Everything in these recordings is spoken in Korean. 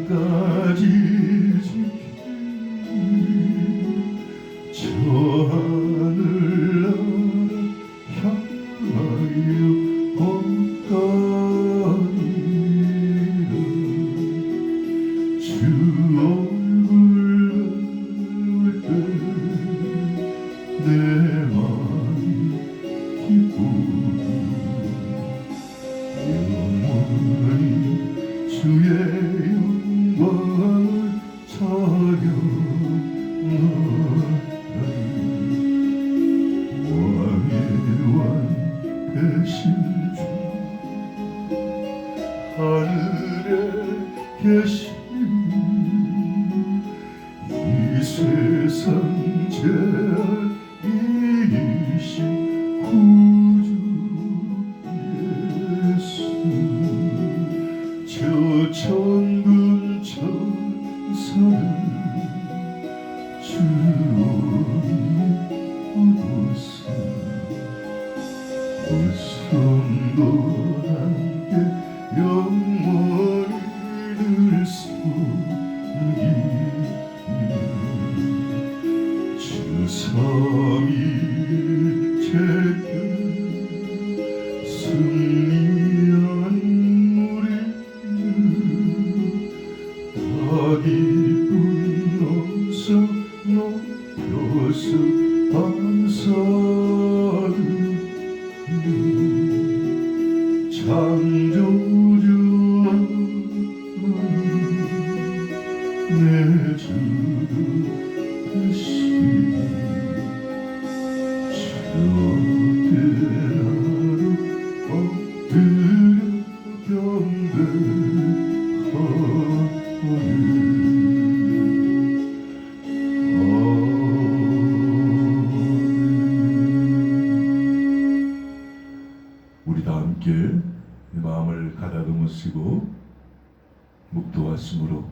끝까지 지키는 저 하늘나라 향하여 걷가리라. 주 얼굴 볼 때 내 마음이 기쁘고 영원히 주의 영광을 찬양하리. 왕의 왕 되신 주 하늘에 계신 이 세상 죄악 이기신 구주 예수, 저 천군 천사를 주오니 얻었으. 고성도 함께 영원히 늘 섬기니 주 삼위일체께 승리한 우리는 다 기쁜 넘사 높여서 감사하리. 창조주 내 주도 되시니 저 대나루 엎드려 경배하리. 우리 다 함께 마음을 가다듬으시고 묵도하심으로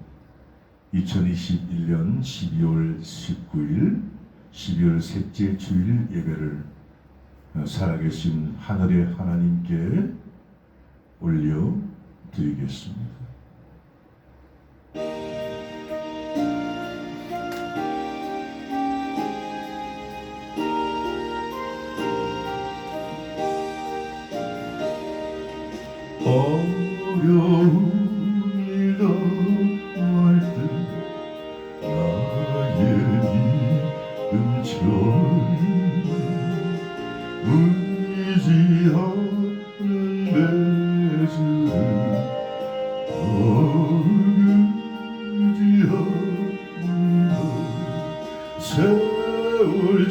2021년 12월 19일 12월 셋째 주일 예배를 살아계신 하늘의 하나님께 올려드리겠습니다. 어려운 일 당할 때 나의 믿음처럼 울지 않는 내 주를 어르지 않는다. 세월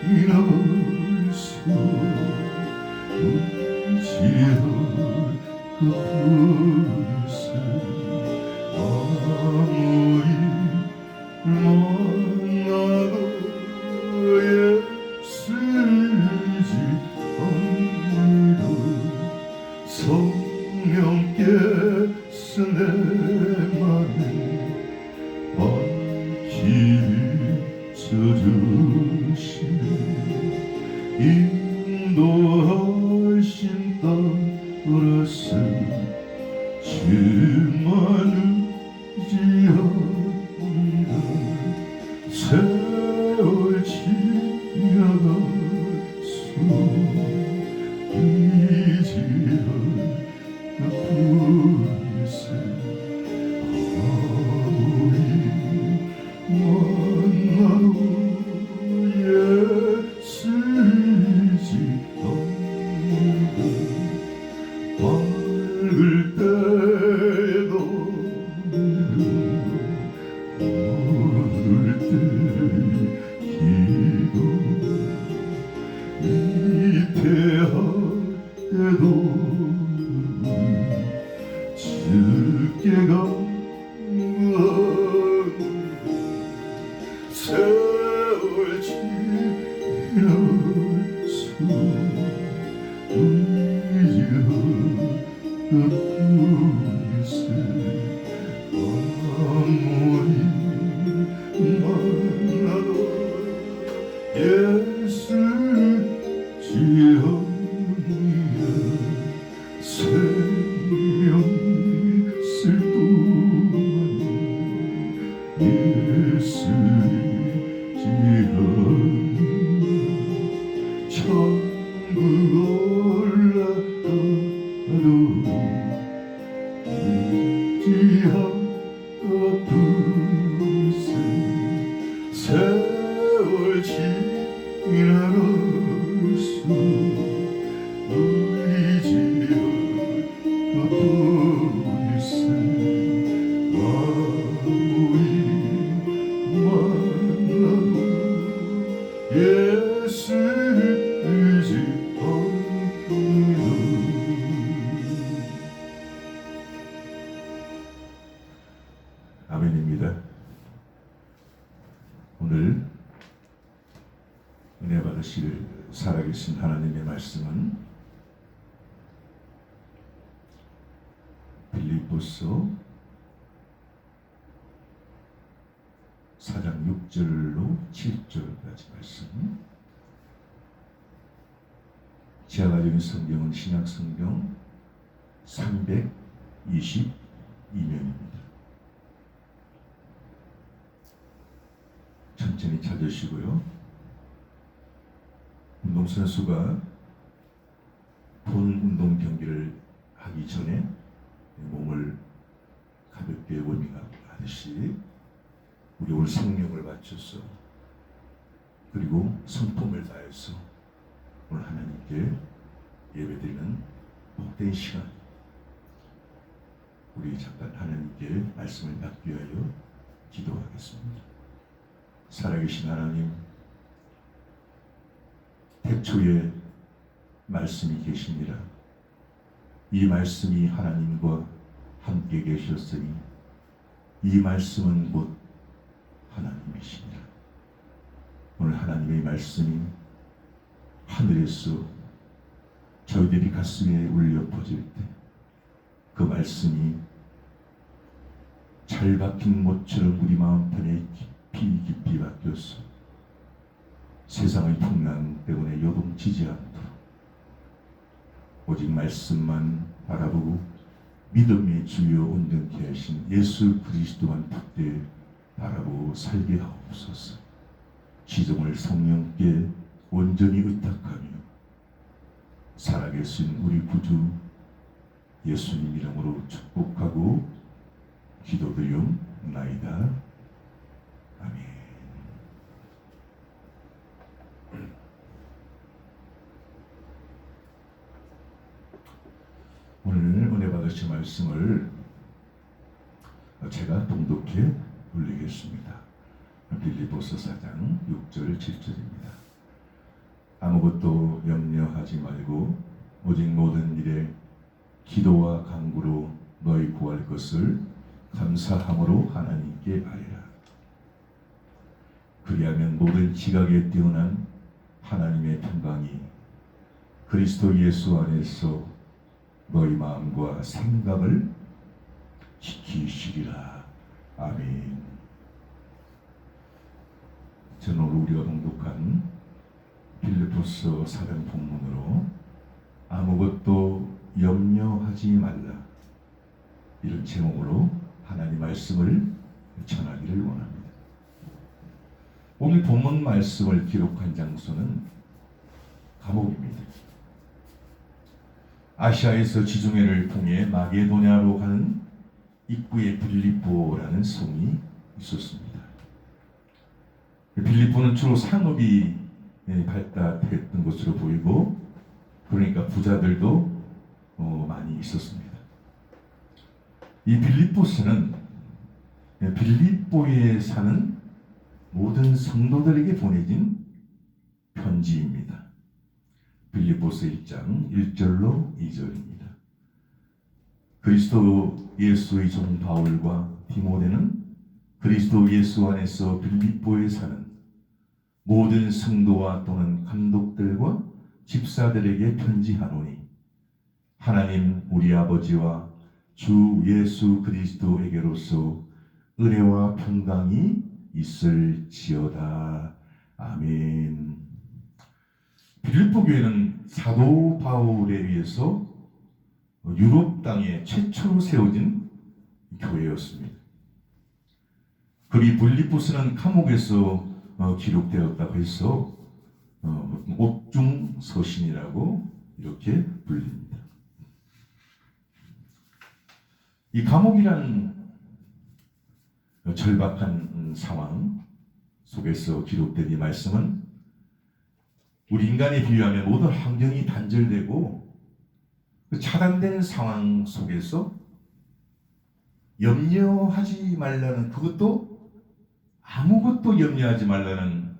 지날수록 그 불새 아무리 만나도 애쓰지 않으려 성령께서 내 맘에 밝히셔주시네. 인도하신 따라서 주만을 지어보리라. 세월 지나갈수 이지어 그 불새 아무리 만나도 애쓰지 않는다. 밝을 때에도 어두울 때의 기도 위태하게도 주께 간구하노니 세월 지날수 그뿐일세 아무리 만나도 예수 지연이야 생명이 있을 동안 예수 지연이야 천국 올라가도 지하없을 세월 지나갈수 의지없을세 아무리 만나도 예수 의지하옵니다. 아멘입니다. 오늘 은혜 받으실 살아계신 하나님의 말씀은 빌립보서 4장 6절로 7절까지 말씀. 제가 가지고 있는 성경은 신약성경 322면입니다. 천천히 찾으시고요. 운동선수가 본 운동 경기를 하기 전에 몸을 가볍게 워밍업 하듯이 우리 오늘 성령을 바쳐서 그리고 성품을 다해서 오늘 하나님께 예배드리는 복된 시간, 우리 잠깐 하나님께 말씀을 받기 위하여 기도하겠습니다. 살아계신 하나님, 태초에 말씀이 계십니다. 이 말씀이 하나님과 함께 계셨으니 이 말씀은 곧 하나님이십니다. 오늘 하나님의 말씀이 하늘에서 저희들이 가슴에 울려 퍼질 때 그 말씀이 잘 박힌 못처럼 우리 마음편에 깊이 깊이 박혀서 세상의 풍랑 때문에 요동치지 않도록 오직 말씀만 바라보고 믿음의 주여 온전케 하신 예수 그리스도만 붙대 바라보고 살게 하옵소서. 시종을 성령께 온전히 의탁하며 살아계신 우리 구주 예수님 이름으로 축복하고 기도드리옵나이다. 아멘. 오늘 은혜 받으신 말씀을 제가 동독해 올리겠습니다. 빌립보서 4장 6절 7절입니다. 아무것도 염려하지 말고 오직 모든 일에 기도와 간구로 너희 구할 것을 감사함으로 하나님께 아뢰라. 그리하면 모든 지각에 뛰어난 하나님의 평강이 그리스도 예수 안에서 너희 마음과 생각을 지키시리라. 아멘. 저는 오늘 우리가 동독한 빌립보서 4장 본문으로 아무것도 염려하지 말라, 이런 제목으로 하나님 말씀을 전하기를 원합니다. 오늘 본문 말씀을 기록한 장소는 감옥입니다. 아시아에서 지중해를 통해 마게도냐로 가는 입구에 빌립보라는 성이 있었습니다. 빌립보는 주로 상업이 발달했던 것으로 보이고, 그러니까 부자들도 많이 있었습니다. 이 빌립보서는 빌립보에 사는 모든 성도들에게 보내진 편지입니다. 빌립보서 1장 1절로 2절입니다. 그리스도 예수의 종 바울과 디모데는 그리스도 예수 안에서 빌립보에 사는 모든 성도와 또는 감독들과 집사들에게 편지하노니 하나님 우리 아버지와 주 예수 그리스도에게로서 은혜와 평강이 있을지어다. 아멘. 빌립보 교회는 사도 바울에 의해서 유럽 땅에 최초로 세워진 교회였습니다. 그리 빌립보서는 감옥에서 기록되었다고 해서 옥중서신이라고 이렇게 불립니다. 이 감옥이란 절박한 상황 속에서 기록된 이 말씀은 우리 인간에 비유하면 모든 환경이 단절되고 차단된 상황 속에서 염려하지 말라는, 그것도 아무것도 염려하지 말라는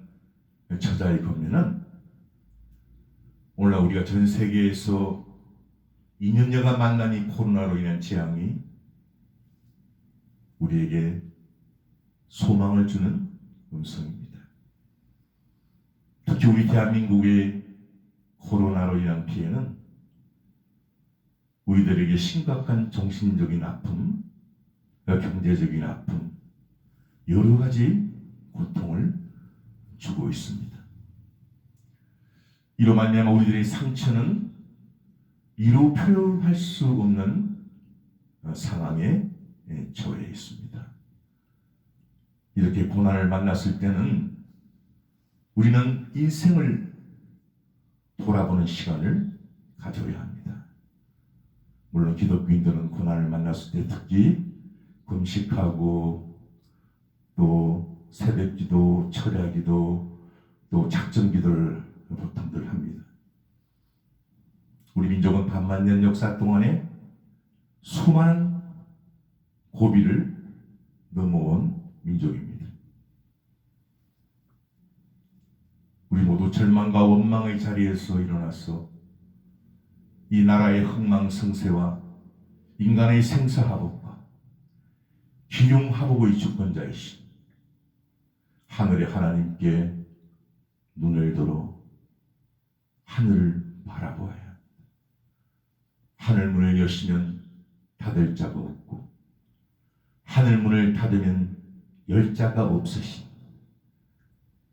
저자의 권면은 오늘날 우리가 전 세계에서 2년여가 만난 이 코로나로 인한 재앙이 우리에게 소망을 주는 음성입니다. 특히 우리 대한민국의 코로나로 인한 피해는 우리들에게 심각한 정신적인 아픔, 경제적인 아픔, 여러 가지 고통을 주고 있습니다. 이로 말미암아 우리들의 상처는 이루 표현할 수 없는 상황에 처해 있습니다. 이렇게 고난을 만났을 때는 우리는 인생을 돌아보는 시간을 가져야 합니다. 물론 기독교인들은 고난을 만났을 때 특히 금식하고 또 새벽기도, 철야기도, 또 작정기도를 보통들 합니다. 우리 민족은 반만년 역사 동안에 수많은 고비를 넘어온 민족입니다. 우리 모두 절망과 원망의 자리에서 일어나서 이 나라의 흥망성쇠와 인간의 생사화복과 기륭화복의 주권자이신 하늘의 하나님께 눈을 들어 하늘을 바라보아야 합니다. 하늘 문을 여시면 닫을 자가 없고 하늘 문을 닫으면 열 자가 없으신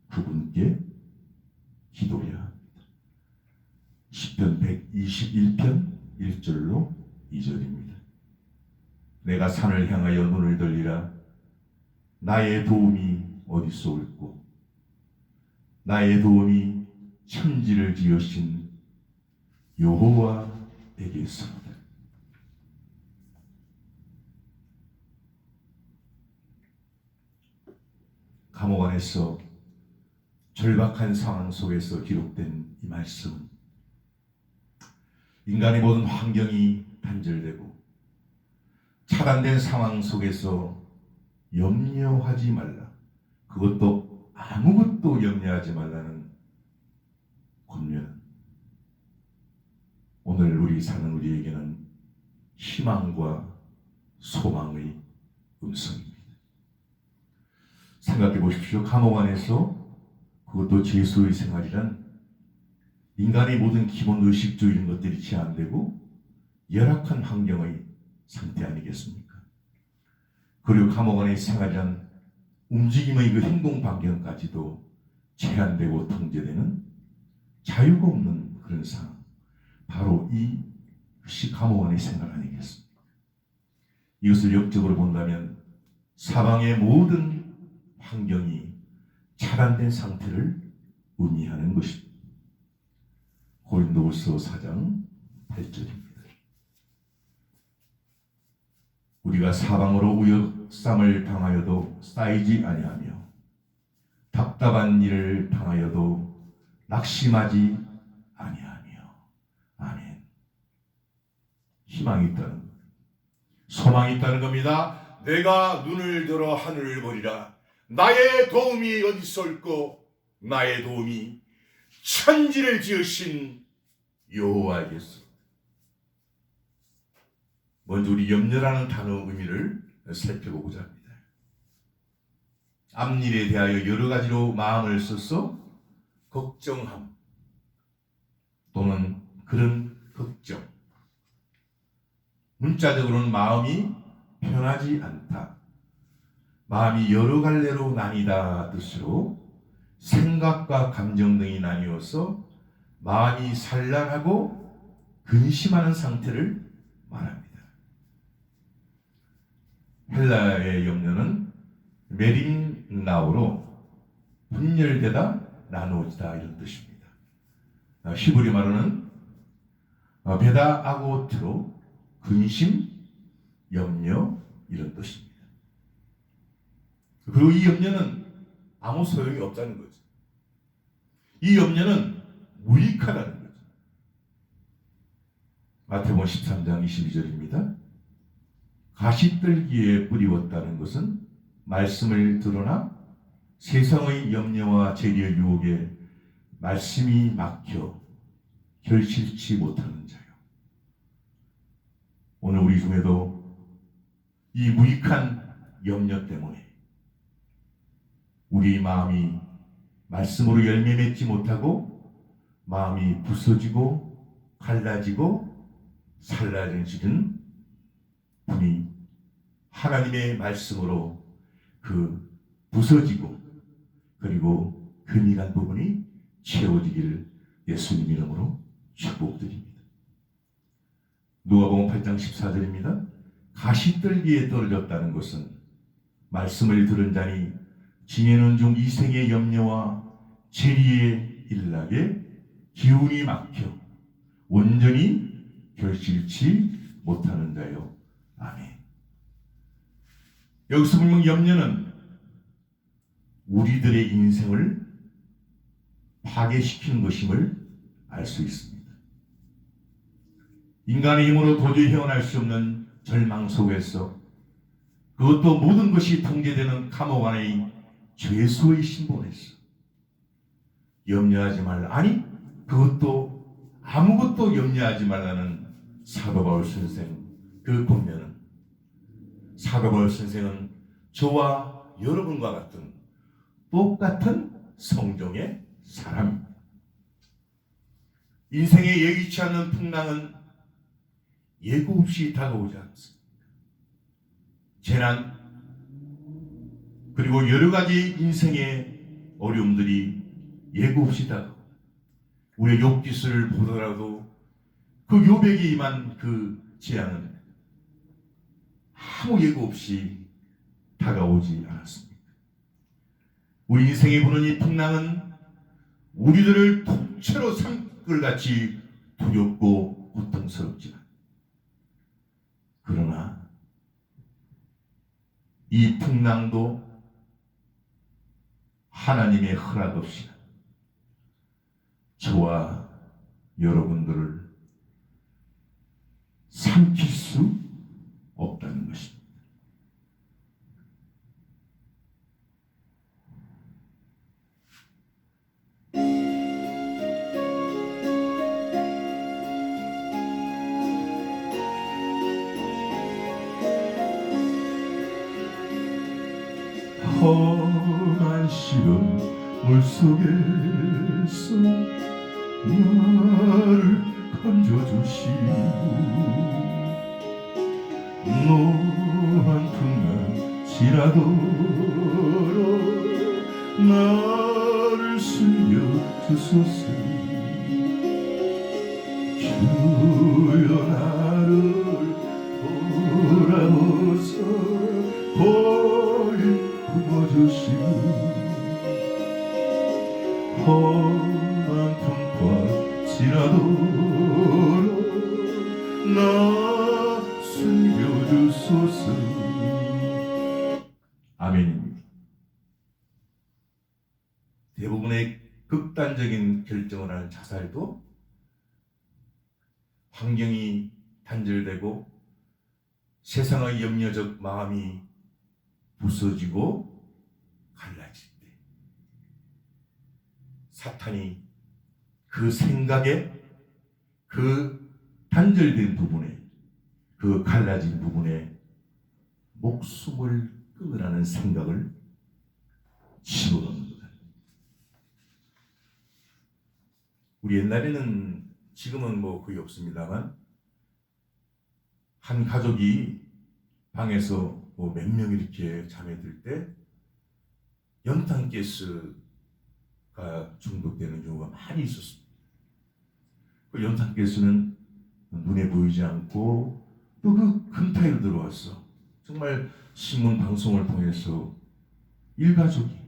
그분께 기도해야 합니다. 시편 121편 1절로 2절입니다. 내가 산을 향하여 눈을 들리라. 나의 도움이 어디서 올꼬? 나의 도움이 천지를 지으신 여호와에게서다. 감옥 안에서 절박한 상황 속에서 기록된 이 말씀은 인간의 모든 환경이 단절되고 차단된 상황 속에서 염려하지 말라, 그것도 아무것도 염려하지 말라는 권면은 오늘 우리 사는 우리에게는 희망과 소망의 음성입니다. 생각해 보십시오. 감옥 안에서, 그것도 죄수의 생활이란 인간의 모든 기본 의식주의 이런 것들이 제한되고 열악한 환경의 상태 아니겠습니까? 그리고 감옥 안의 생활이란 움직임의 그 행동 반경까지도 제한되고 통제되는 자유가 없는 그런 상황, 바로 이것이 감옥 안의 생활 아니겠습니까? 이것을 역적으로 본다면 사방의 모든 환경이 차단된 상태를 의미하는 것입니다. 고린도후서 4장 8절입니다. 우리가 사방으로 우역삼을 당하여도 쌓이지 아니하며 답답한 일을 당하여도 낙심하지 아니하며. 아멘. 희망이 있다는, 소망이 있다는 겁니다. 내가 눈을 들어 하늘을 보리라. 나의 도움이 어디서 올꼬? 나의 도움이 천지를 지으신 여호와에게서. 먼저 우리 염려라는 단어의 의미를 살펴보고자 합니다. 앞일에 대하여 여러 가지로 마음을 써서 걱정함, 또는 그런 걱정, 문자적으로는 마음이 편하지 않다, 마음이 여러 갈래로 나뉘다 뜻으로 생각과 감정 등이 나뉘어서 마음이 산란하고 근심하는 상태를 말합니다. 헬라의 염려는 메린나오로 분열되다, 나누어지다 이런 뜻입니다. 히브리 말로는 베다 아고트로 근심, 염려 이런 뜻입니다. 그리고 이 염려는 아무 소용이 없다는 거죠. 이 염려는 무익하다는 거죠. 마태복음 13장 22절입니다. 가시떨기에 뿌리웠다는 것은 말씀을 드러나 세상의 염려와 재리의 유혹에 말씀이 막혀 결실치 못하는 자요. 오늘 우리 중에도 이 무익한 염려 때문에 우리 마음이 말씀으로 열매 맺지 못하고 마음이 부서지고 갈라지고 살라지는 분이 하나님의 말씀으로 그 부서지고 그리고 금이 간 부분이 채워지기를 예수님 이름으로 축복드립니다. 누가복음 8장 14절입니다. 가시떨기에 떨어졌다는 것은 말씀을 들은 자니 지내는 중 이생의 염려와 재리의 일락에 기운이 막혀 온전히 결실치 못하는 자요. 아멘. 여기서 분명 염려는 우리들의 인생을 파괴시키는 것임을 알 수 있습니다. 인간의 힘으로 도저히 헤어날 수 없는 절망 속에서 그것도 모든 것이 통제되는 감옥 안의 죄수의 신분에서 염려하지 말라. 아니 그것도 아무것도 염려하지 말라는 사도 바울 선생 그 권면은 사도 바울 선생은 저와 여러분과 같은 똑같은 성종의 사람입니다. 인생에 예기치 않는 풍랑은 예고 없이 다가오지 않습니다. 재난 그리고 여러 가지 인생의 어려움들이 예고 없이 다가오고 우리의 욥기서를 보더라도 그 욥에게 임한 그 재앙은 아무 예고 없이 다가오지 않았습니다. 우리 인생에 부는 이 풍랑은 우리들을 통째로 삼끌같이 두렵고 고통스럽지만 그러나 이 풍랑도 하나님의 허락 없이 저와 여러분들을 삼킬 수 없다는 것입니다. 험한 시름 물속에서 나를 건져주시고 노한 풍랑 지나도록 나를 숨겨주소서. 주여 나를 돌아보소 볼일 부어주시고 험한 풍과 지나도록 나 숨겨주소서. 아멘입니다. 대부분의 극단적인 결정을 하는 자살도 환경이 단절되고 세상의 염려적 마음이 부서지고 갈라질 때 사탄이 그 생각에 그 단절된 부분에 그 갈라진 부분에 목숨을 끊으라는 생각을 집어넣는 거다. 우리 옛날에는 지금은 뭐 거의 없습니다만 한 가족이 방에서 뭐 몇 명 이렇게 잠에 들 때 연탄가스가 중독되는 경우가 많이 있었습니다. 그 연탄가스는 눈에 보이지 않고 또 그 근타이로 들어왔어. 정말 신문 방송을 통해서 일가족이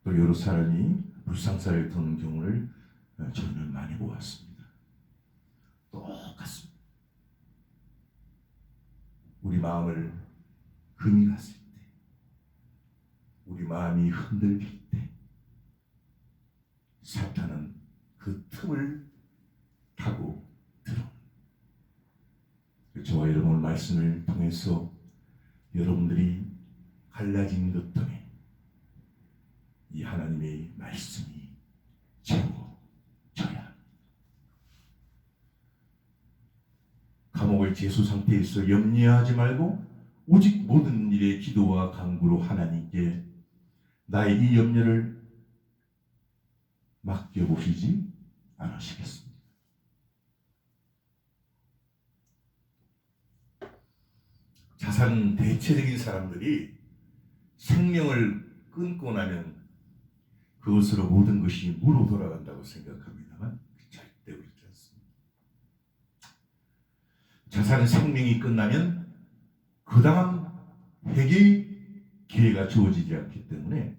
또 여러 사람이 불상사를 겪는 경우를 저는 많이 보았습니다. 똑같습니다. 우리 마음을 금이 갔을 때, 우리 마음이 흔들릴 때 사탄은 그 틈을 타고 들어옵니다. 저와 여러분 말씀을 통해서 여러분들이 갈라진 것들에 이 하나님의 말씀이 채워져야 합니다. 감옥의 재수 상태에서 염려하지 말고 오직 모든 일에 기도와 간구로 하나님께 나의 이 염려를 맡겨보시지 않으시겠습니까? 자산 대체적인 사람들이 생명을 끊고 나면 그것으로 모든 것이 무로 돌아간다고 생각합니다만 절대 그렇지 않습니다. 자산 생명이 끝나면 그 다음 회개의 기회가 주어지지 않기 때문에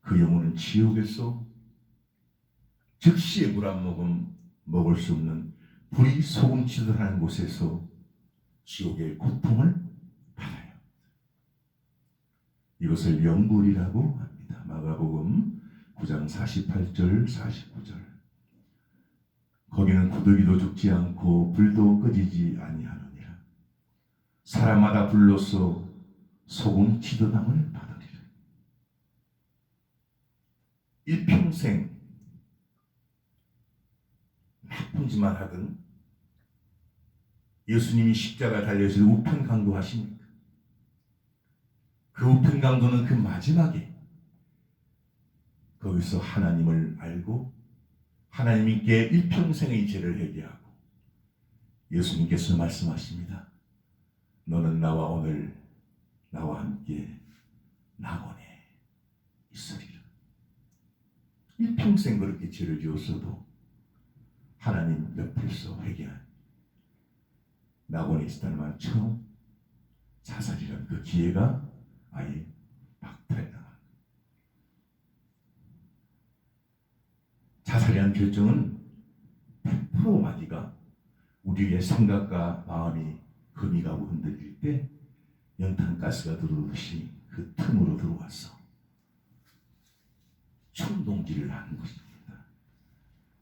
그 영혼은 지옥에서 즉시에 물 한 모금 먹을 수 없는 불이 소금치듯하는 곳에서 지옥의 고통을 받아요. 이것을 영불이라고 합니다. 마가복음 9장 48절 49절. 거기는 구더기도 죽지 않고 불도 꺼지지 아니하느니라. 사람마다 불로서 소금 치듯함을 받으리라. 일평생 나쁜 짓만 하든 예수님이 십자가 달려서 우편강도 하십니까? 그 우편강도는 그 마지막에 거기서 하나님을 알고 하나님께 일평생의 죄를 회개하고 예수님께서 말씀하십니다. 너는 나와 오늘 나와 함께 낙원에 있으리라. 일평생 그렇게 죄를 지었어도 하나님 옆에서 회개한 낙원에 있었다는 말 처음 자살이라는 그 기회가 아예 박탈해 나갑니다. 자살이라는 결정은 100% 마디가 우리의 생각과 마음이 금이 가고 흔들릴 때 연탄가스가 들어오듯이 그 틈으로 들어와서 충동질을 하는 것입니다.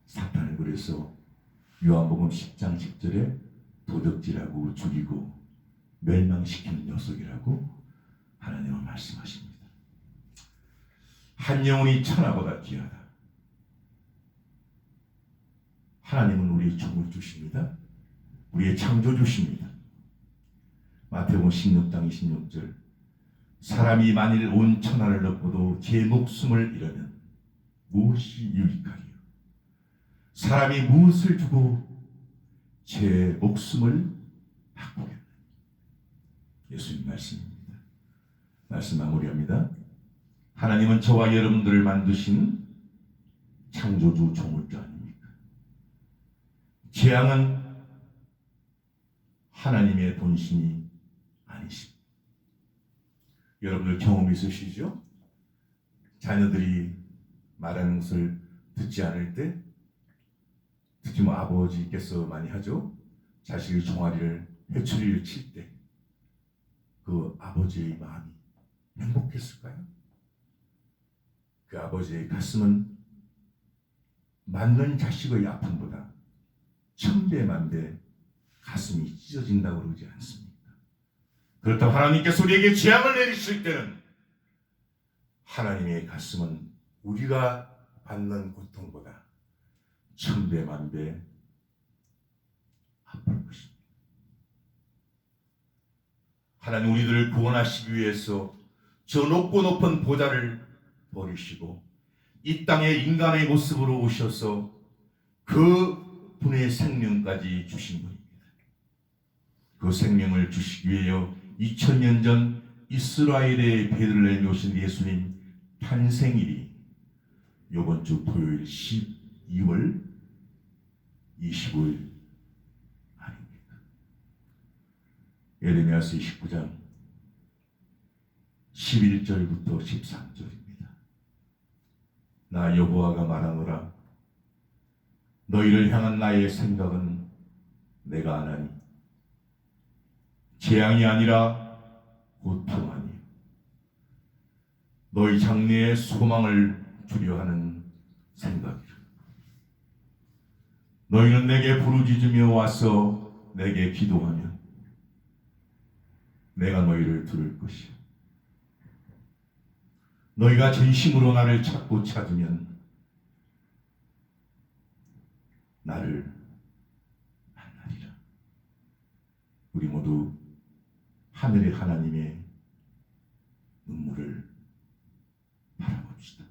사탄은 그래서 요한복음 10장 10절에 도적질하고 죽이고 멸망시키는 녀석이라고 하나님은 말씀하십니다. 한 영혼이 천하보다 귀하다. 하나님은 우리의 종을 주십니다. 우리의 창조주십니다. 마태복음 16장 26절. 사람이 만일 온 천하를 얻고도 제 목숨을 잃으면 무엇이 유익하리요? 사람이 무엇을 주고 제 목숨을 바꾸겠느냐? 예수님 말씀입니다. 말씀 마무리합니다. 하나님은 저와 여러분들을 만드신 창조주 조물주 아닙니까? 재앙은 하나님의 본심이 아니십니다. 여러분들 경험 있으시죠? 자녀들이 말하는 것을 듣지 않을 때, 특히 뭐 아버지께서 많이 하죠. 자식의 종아리를 회초리를 칠 때 그 아버지의 마음이 행복했을까요? 그 아버지의 가슴은 맞는 자식의 아픔보다 1000배 만배 가슴이 찢어진다고 그러지 않습니까? 그렇다고 하나님께서 우리에게 재앙을 내리실 때는 하나님의 가슴은 우리가 받는 고통보다 1000배 만배 아플 것입니다. 하나님 우리들을 구원하시기 위해서 저 높고 높은 보좌를 버리시고 이 땅에 인간의 모습으로 오셔서 그 분의 생명까지 주신 분입니다. 그 생명을 주시기 위하여 2000년 전 이스라엘의 베들레헴에 오신 예수님 탄생일이 이번 주 토요일 12월 25일 아닙니까? 예레미야서 29장 11절부터 13절입니다. 나 여호와가 말하노라. 너희를 향한 나의 생각은 내가 아나니 재앙이 아니라 고통하니 너희 장래의 소망을 주려 하는 생각이라. 너희는 내게 부르짖으며 와서 내게 기도하면 내가 너희를 들을 것이야. 너희가 진심으로 나를 찾고 찾으면 나를 만나리라. 우리 모두 하늘의 하나님의 눈물을 바라봅시다.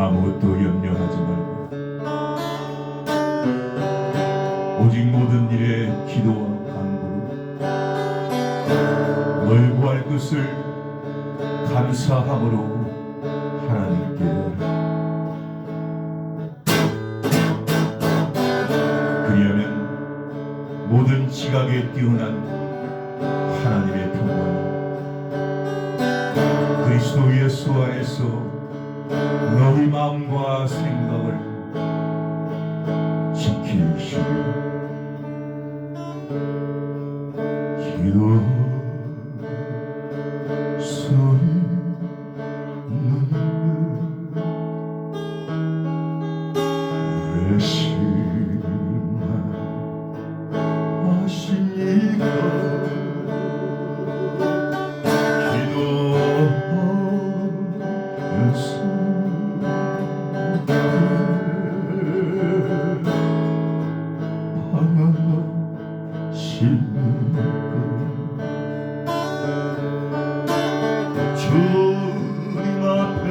아무것도 염려하지 말고 오직 모든 일에 기도와 간구로 널 구할 것을 감사함으로 하나님께 그리하면 모든 지각에 뛰어난 하나님의 평강이 그리스도 예수 안에서 너희 마음과 생각을 지키시며 소리 왜 실망하시니까 주님 앞에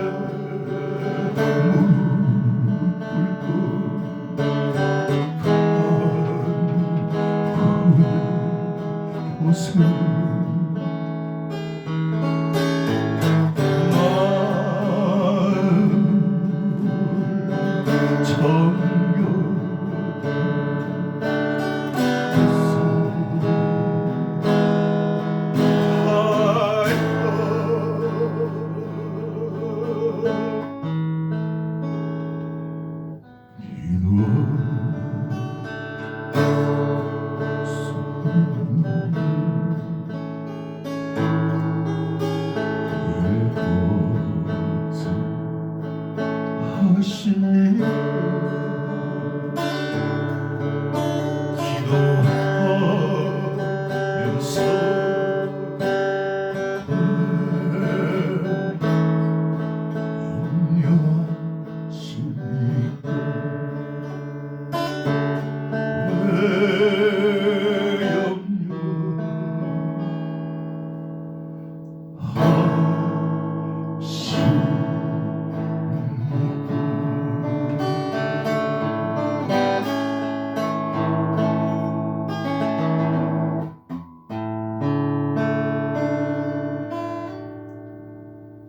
무릎 꿇고 곳을 하시니 기도하면서 염려하시니까 왜